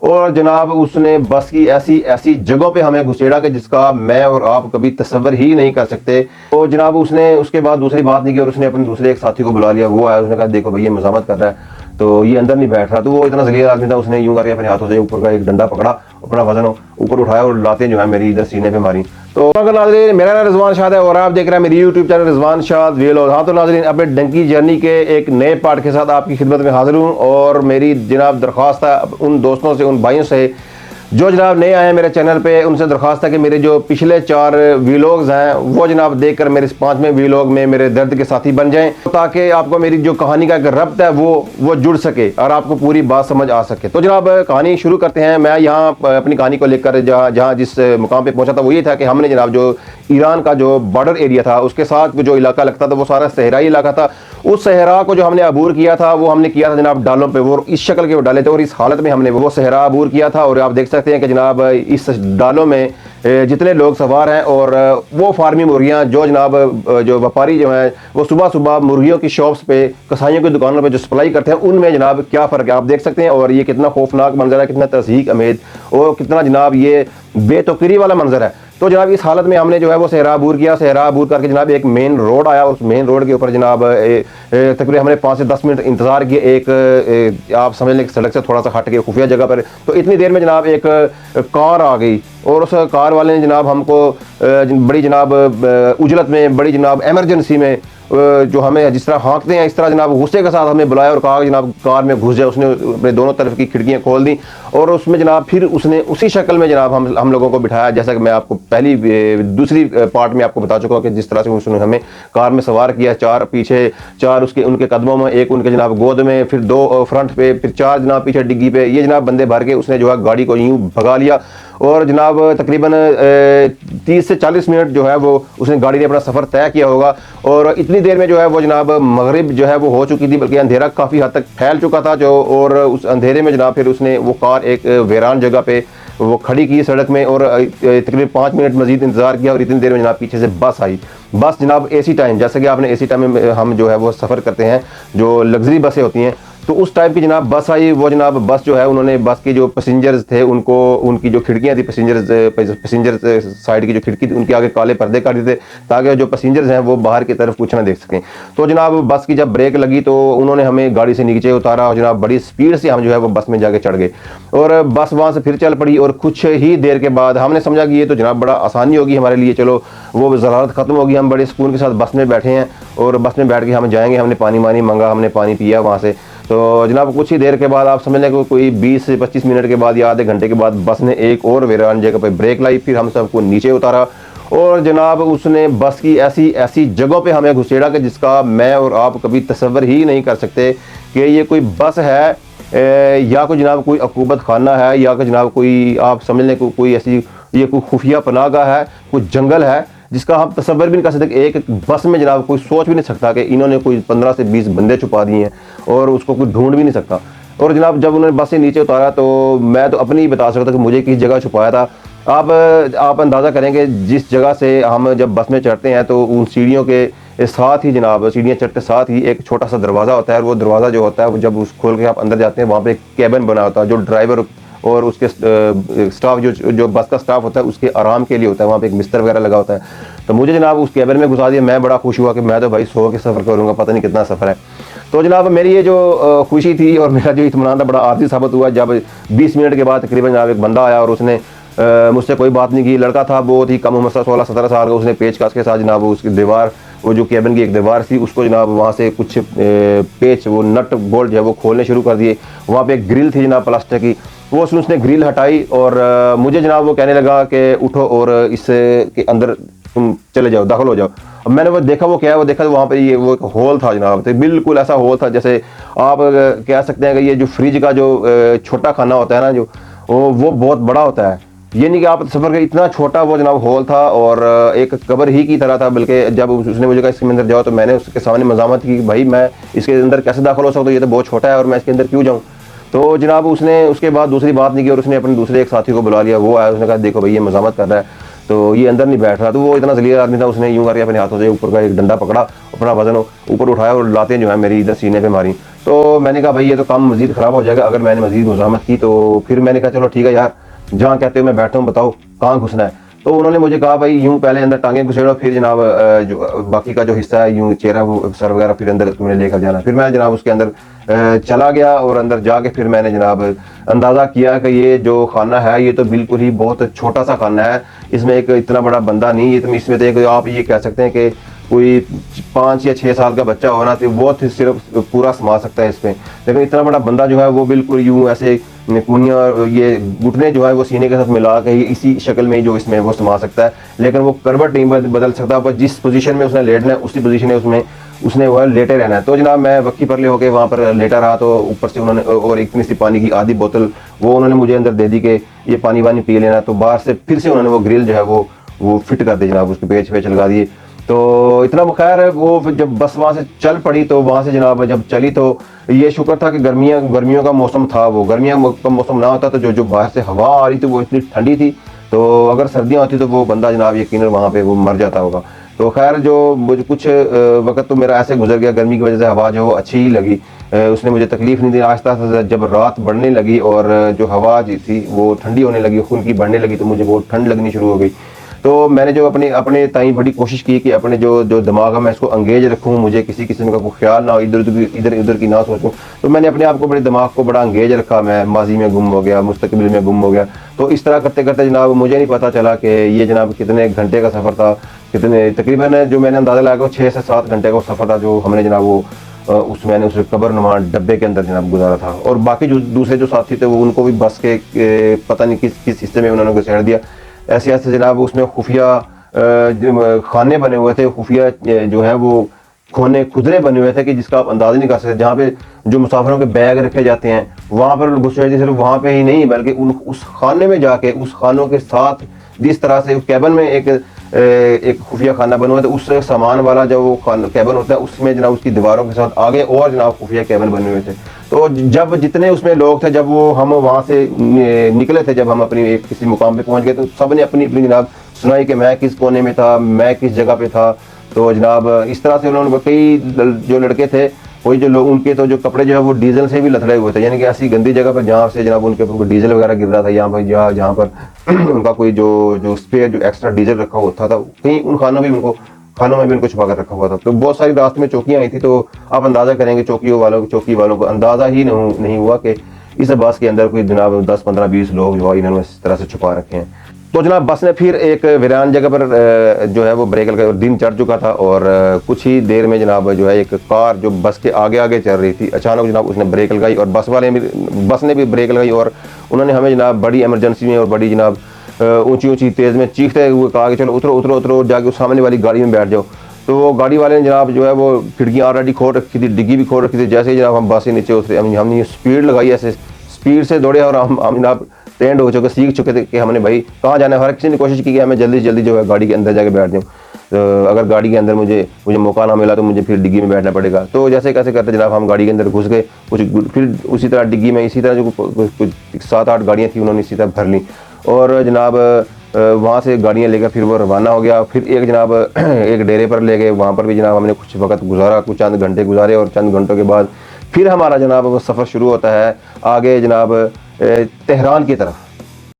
और जनाब उसने बस की ऐसी ऐसी जगहों पे हमें घुसेड़ा कि जिसका मैं और आप कभी तसव्वुर ही नहीं कर सकते। तो जनाब उसने उसके बाद दूसरी बात नहीं की और उसने अपने दूसरे एक साथी को बुला लिया। वो आया, उसने कहा देखो भैया मजामत कर रहा है, तो ये अंदर नहीं बैठ रहा। तो वो इतना जलील आदमी था, उसने यूं करके अपने हाथों से ऊपर का एक डंडा पकड़ा, अपना वजन ऊपर उठाया और लाते जो है मेरी इधर सीने पे मारी। तो अगर नाज़रीन, मेरा नाम रिजवान शाद है और आप देख रहे हैं मेरी यूट्यूब चैनल रिजवान शाद व्लॉग। हाँ तो नाज़रीन, अपने डंकी जर्नी के एक नए पार्ट के साथ आपकी खिदमत में हाजिर हूँ। और मेरी जनाब दरख्वास्त है उन दोस्तों से, उन भाइयों से जो जनाब नए आए हैं मेरे चैनल पे, उनसे दरख्वास्त है कि मेरे जो पिछले 4 वीलॉग्स हैं वो जनाब देखकर मेरे इस 5वें वीलॉग में मेरे दर्द के साथी बन जाएं, ताकि आपको मेरी जो कहानी का एक रब्त है वो जुड़ सके और आपको पूरी बात समझ आ सके। तो जनाब कहानी शुरू करते हैं। मैं यहाँ अपनी कहानी को लेकर जहाँ जिस मुकाम पर पहुँचा था वो ये था कि हमने जनाब जो ईरान का जो बॉर्डर एरिया था उसके साथ जो इलाका लगता था वो सारा सहराई इलाका था। उस सहरा को जो हमने अबूर किया था वो हमने किया था जनाब डालों पे, वो इस शक्ल के वो डाले थे और इस हालत में हमने वो सहरा अबूर किया था। और आप देख सकते हैं कि जनाब इस डालों में जितने लोग सवार हैं और वो फार्मी मुर्गियां जो जनाब जो व्यापारी जो हैं वो सुबह सुबह मुर्गियों की शॉप्स पे, कसाइयों की दुकानों पे जो सप्लाई करते हैं, उनमें जनाब क्या फ़र्क है आप देख सकते हैं। और ये कितना खौफनाक मंजर है, कितना तस्दीक उम्मीद और कितना जनाब ये बेतुकीरी वाला मंजर है। तो जनाब इस हालत में हमने जो है वो सहरा अबूर किया। सहरा अबूर करके जनाब एक मेन रोड आया, उस मेन रोड के ऊपर जनाब तकरीबन हमने 5 से 10 मिनट इंतज़ार किए एक आप समझ लें सड़क से थोड़ा सा हट के खुफिया जगह पर। तो इतनी देर में जनाब एक कार आ गई और उस कार वाले ने जनाब हमको बड़ी जनाब उजलत में, बड़ी जनाब एमरजेंसी में जो हमें जिस तरह हाँकते हैं इस तरह जनाब गुस्से के साथ हमें बुलाया और कहा जनाब कार में घुस जाए। उसने अपने दोनों तरफ की खिड़कियां खोल दी और उसमें जनाब फिर उसने उसी शक्ल में जनाब हम लोगों को बिठाया, जैसा कि मैं आपको पहली दूसरी पार्ट में आपको बता चुका हूँ कि जिस तरह से उसने हमें कार में सवार किया। 4 पीछे, 4 उसके उनके कदमों में, एक उनके जनाब गोद में, फिर 2 फ्रंट पे, फिर 4 जनाब पीछे डिग्गी पे। ये जनाब बंदे भर के उसने जो है गाड़ी को यूँ भगा लिया और जनाब तकरीबन 30 से 40 मिनट जो है वो उसने गाड़ी ने अपना सफ़र तय किया होगा। और इतनी देर में जो है वो जनाब मगरिब जो है वो हो चुकी थी, बल्कि अंधेरा काफ़ी हद तक फैल चुका था जो। और उस अंधेरे में जनाब फिर उसने वो कार एक वीरान जगह पे वो खड़ी की सड़क में और तकरीबन 5 मिनट मजीद इंतज़ार किया। और इतनी देर में जनाब पीछे से बस आई। बस जनाब एसी टाइम, जैसे कि आपने एसी टाइम में हम जो है वो सफ़र करते हैं जो लग्जरी बसें होती हैं, तो उस टाइप की जनाब बस आई। वो जनाब बस जो है उन्होंने बस के जो पैसेंजर्स थे उनको, उनकी जो खिड़कियां थी पैसेंजर साइड की जो खिड़की थी उनके आगे काले पर्दे कर दिए थे ताकि जो पैसेंजर्स हैं वो बाहर की तरफ कुछ ना देख सकें। तो जनाब बस की जब ब्रेक लगी तो उन्होंने हमें गाड़ी से नीचे उतारा और जनाब बड़ी स्पीड से हम जो है वो बस में जाके चढ़ गए और बस वहाँ से फिर चल पड़ी। और कुछ ही देर के बाद हमने समझा कि ये तो जनाब बड़ा आसानी होगी हमारे लिए, चलो वो ज़रारत ख़त्म होगी, हम बड़े सुकून के साथ बस में बैठे हैं और बस में बैठ के हम जाएंगे। हमने पानी वानी मांगा, हमने पानी पिया वहाँ से। तो जनाब कुछ ही देर के बाद आप समझ लें कि कोई 20 से 25 मिनट के बाद या आधे घंटे के बाद बस ने एक और वीरान जगह पर ब्रेक लाई। फिर हम सबको नीचे उतारा और जनाब उसने बस की ऐसी ऐसी जगहों पे हमें घुसेड़ा कि जिसका मैं और आप कभी तसव्वुर ही नहीं कर सकते कि ये कोई बस है या कोई जनाब कोई अकूबत खाना है या कि जनाब कोई आप समझ लें कोई ऐसी ये कोई खुफिया पनाहगाह है, कोई जंगल है जिसका हम तसव्वुर भी नहीं कर सकते। एक बस में जनाब कोई सोच भी नहीं सकता कि इन्होंने कोई 15 से 20 बंदे छुपा दिए हैं और उसको कोई ढूंढ भी नहीं सकता। और जनाब जब उन्होंने बस से नीचे उतारा तो मैं तो अपनी ही बता सकता कि मुझे किस जगह छुपाया था। आप अंदाज़ा करेंगे जिस जगह से हम जब बस में चढ़ते हैं तो उन सीढ़ियों के साथ ही जनाब सीढ़ियाँ चढ़ते साथ ही एक छोटा सा दरवाज़ा होता है और वो दरवाज़ा जो होता है वो जब उस खोल के आप अंदर जाते हैं वहाँ पर एक कैबिन बना होता है जो ड्राइवर और उसके स्टाफ जो बस का स्टाफ होता है उसके आराम के लिए होता है। वहाँ पे एक बिस्तर वगैरह लगा होता है। तो मुझे जनाब उस कैबिन में घुसा दिया। मैं बड़ा खुश हुआ कि मैं तो भाई सो के सफ़र करूँगा, पता नहीं कितना सफ़र है। तो जनाब मेरी ये जो खुशी थी और मेरा जो इत्मीनान था बड़ा आरजी साबित हुआ जब 20 मिनट के बाद तकरीबन जनाब एक बंदा आया और उसने मुझसे कोई बात नहीं की। लड़का था बहुत ही कम उम्र से 16-17 साल का। उसने पेचकस के साथ जनाब उसकी दीवार, वो जो कैबिन की एक दीवार थी उसको जनाब वहाँ से कुछ पेच वो नट बोल्ट जो है वो खोलने शुरू कर दिए। वहाँ पे एक ग्रिल थी जनाब प्लास्टिक की, वो उसने ग्रिल हटाई और मुझे जनाब वो कहने लगा कि उठो और इसके अंदर तुम चले जाओ, दाखिल हो जाओ। अब मैंने वो देखा वो क्या है, वो देखा तो वहाँ पे ये वो एक होल था जनाब। तो बिल्कुल ऐसा होल था जैसे आप कह सकते हैं कि ये जो फ्रिज का जो छोटा खाना होता है ना जो वो बहुत बड़ा होता है। ये नहीं कि आप सफ़र का इतना छोटा वो जनाब होल था और एक कब्र ही की तरह था। बल्कि जब उसने मुझे कहा इसके अंदर जाओ तो मैंने उसके सामने मजामत की कि भाई मैं इसके अंदर कैसे दाखिल हो सकता हूँ, ये तो बहुत छोटा है और मैं इसके अंदर क्यों जाऊँ। तो जनाब उसने उसके बाद दूसरी बात नहीं की और उसने अपने दूसरे एक साथी को बुला लिया। वो आया, उसने कहा देखो भाई ये मजामत कर रहा है, तो ये अंदर नहीं बैठ रहा। तो वो इतना जलील आदमी था, उसने यूँ करके अपने हाथों से ऊपर का एक डंडा पकड़ा, अपना वजन ऊपर उठाया और लाते जो है मेरी इधर सीने पे मारी। तो मैंने कहा भाई ये तो काम मजीद ख़राब हो जाएगा अगर मैंने मजीद मुज़ाहमत की। तो फिर मैंने कहा चलो ठीक है यार, जहाँ कहते हो मैं बैठा हूँ, बताओ कहाँ घुसना है। तो उन्होंने मुझे कहा भाई यूं पहले अंदर टांगे घुसेड़ो, फिर जनाब जो बाकी का जो हिस्सा है यूं चेहरा वो सर वगैरह फिर अंदर तुम्हें लेकर जाना। फिर मैं जनाब उसके अंदर चला गया और अंदर जाके फिर मैंने जनाब अंदाज़ा किया कि ये जो खाना है ये तो बिल्कुल ही बहुत छोटा सा खाना है, इसमें एक इतना बड़ा बंदा नहीं, ये तो इसमें तो एक आप ये कह सकते हैं कि कोई 5 या 6 साल का बच्चा होना तो वो सिर्फ पूरा समा सकता है इसमें। लेकिन इतना बड़ा बंदा जो है वो बिल्कुल यूं ऐसे कुनिया ये घुटने जो है वो सीने के साथ मिला के इसी शक्ल में जो इसमें वो समा सकता है, लेकिन वो करवट नहीं बदल सकता। पर जिस पोजीशन में उसने लेटना है उसी पोजीशन में उसने वो लेटे रहना है। तो जनाब मैं वक्की परले होकर वहाँ पर लेटा रहा, तो ऊपर से उन्होंने और इतनी सी पानी की आधी बोतल वो उन्होंने मुझे अंदर दे दी कि ये पानी वानी पी लेना। तो बाहर से फिर से उन्होंने वो ग्रिल जो है वो फिट कर दी जनाब, उसके पेच लगा दिए। तो इतना खैर है वो जब बस वहाँ से चल पड़ी, तो वहाँ से जनाब जब चली तो ये शुक्र था कि गर्मियों का मौसम था। वो गर्मियों का मौसम ना होता तो जो बाहर से हवा आ रही थी वो इतनी ठंडी थी, तो अगर सर्दियाँ होती तो वो बंदा जनाब यकीनन वहाँ पे वो मर जाता होगा। तो खैर जो मुझे कुछ वक्त तो मेरा ऐसे गुजर गया, गर्मी की वजह से हवा जो अच्छी ही लगी, उसने मुझे तकलीफ नहीं दी। आहिस्ता आहिस्ता जब रात बढ़ने लगी और जो हवा जी थी वो ठंडी होने लगी, खून की बढ़ने लगी, तो मुझे बहुत ठंड लगनी शुरू हो गई। तो मैंने जो अपने ताई बड़ी कोशिश की कि अपने जो दिमाग है मैं इसको अंगेज रखूँ, मुझे किसी किस्म का कोई ख्याल ना हो, इधर उधर की ना सोचूं। तो मैंने अपने आप को अपने दिमाग को बड़ा अंगेज रखा, मैं माजी में गुम हो गया, मुस्तकबिल में गुम हो गया। तो इस तरह करते करते जनाब मुझे नहीं पता चला कि ये जनाब कितने घंटे का सफ़र था, कितने तकरीबन जो मैंने अंदाज़ा लगा 6 से 7 घंटे का सफ़र था जो हमने जनाब वो मैंने उस कब्रनुमा डब्बे के अंदर जनाब गुजारा था। और बाकी जो दूसरे जो साथी थे वो उनको भी बस के पता नहीं किस हिस्से में उन्होंने घुसेड़ दिया। ऐसे ऐसे जनाब उसमें खुफिया खाने बने हुए थे, खुफिया जो है वो खोने खुदरे बने हुए थे कि जिसका आप अंदाजा नहीं कर सकते। जहाँ पे जो मुसाफिरों के बैग रखे जाते हैं वहाँ पर घुसपैठ सिर्फ वहाँ पे ही नहीं बल्कि उस खाने में जाके उस खानों के साथ जिस तरह से कैबन में एक खुफिया खाना बना हुआ था, उस सामान वाला जो वो कैबन होता है उसमें जनाब उसकी दीवारों के साथ आगे और जनाब खुफिया कैबन बने हुए थे। तो जब जितने उसमें लोग थे, जब वो हम वहाँ से निकले थे, जब हम अपनी एक किसी मुकाम पे पहुँच गए, तो सब ने अपनी अपनी जनाब सुनाई कि मैं किस कोने में था, मैं किस जगह पे था। तो जनाब इस तरह से उन्होंने कई जो लड़के थे वही जो लोग उनके तो जो कपड़े जो है वो डीजल से भी लथड़े हुए थे, यानी कि ऐसी गंदी जगह पर जहाँ से जनाब उनके ऊपर डीजल वगैरह गिर रहा था, यहाँ पर जहाँ पर उनका कोई जो स्पेयर जो एक्स्ट्रा डीजल रखा होता था, कहीं उन खानों में भी उनको छुपा कर रखा हुआ था। तो बहुत सारी रास्ते में चौकियाँ आई थी, तो आप अंदाजा करेंगे चौकी वालों को अंदाजा ही नहीं हुआ कि इस बस के अंदर कोई जनाब 10 15 20 लोग जो है इन्होंने इस तरह से छुपा रखे हैं। तो जनाब बस ने फिर एक वीरान जगह पर जो है वो ब्रेक लगा, दिन चढ़ चुका था और कुछ ही देर में जनाब जो है एक कार जो बस के आगे आगे चल रही थी, अचानक जनाब उसने ब्रेक लगाई और बस ने भी ब्रेक लगाई और उन्होंने हमें जनाब बड़ी इमरजेंसी में और बड़ी जनाब ऊंची तेज़ में चीखते हुए कहा कि चलो उतरो जाके उस सामने वाली गाड़ी में बैठ जाओ। तो वो गाड़ी वाले ने जनाब जो है वो खिड़कियाँ ऑलरेडी खोल रखी थी, डिग्गी भी खोल रखी थी। जैसे ही जनाब हम बस से नीचे उतरे, हमने स्पीड लगाई, ऐसे स्पीड से दौड़े और हम जनाब ट्रेंड हो चुके, सीख चुके थे कि हमने भाई कहाँ जाना है। हर किसी ने कोशिश की कि हमें जल्दी से जल्दी जो है गाड़ी के अंदर जाके बैठ जाऊँ, तो अगर गाड़ी के अंदर मुझे मौका ना मिला तो मुझे फिर डिग्गी में बैठना पड़ेगा। तो जैसे कैसे करते जनाब हम गाड़ी के अंदर घुस गए, फिर उसी तरह डिग्गी में इसी तरह जो कुछ 7-8 गाड़ियाँ थी उन्होंने इसी तरह भर ली और जनाब वहाँ से गाड़ियाँ लेकर फिर वो रवाना हो गया। फिर एक जनाब एक डेरे पर ले गए, वहाँ पर भी जनाब हमने कुछ वक्त गुजारा, कुछ चंद घंटे गुजारे और चंद घंटों के बाद फिर हमारा जनाब वो सफ़र शुरू होता है आगे जनाब तेहरान की तरफ।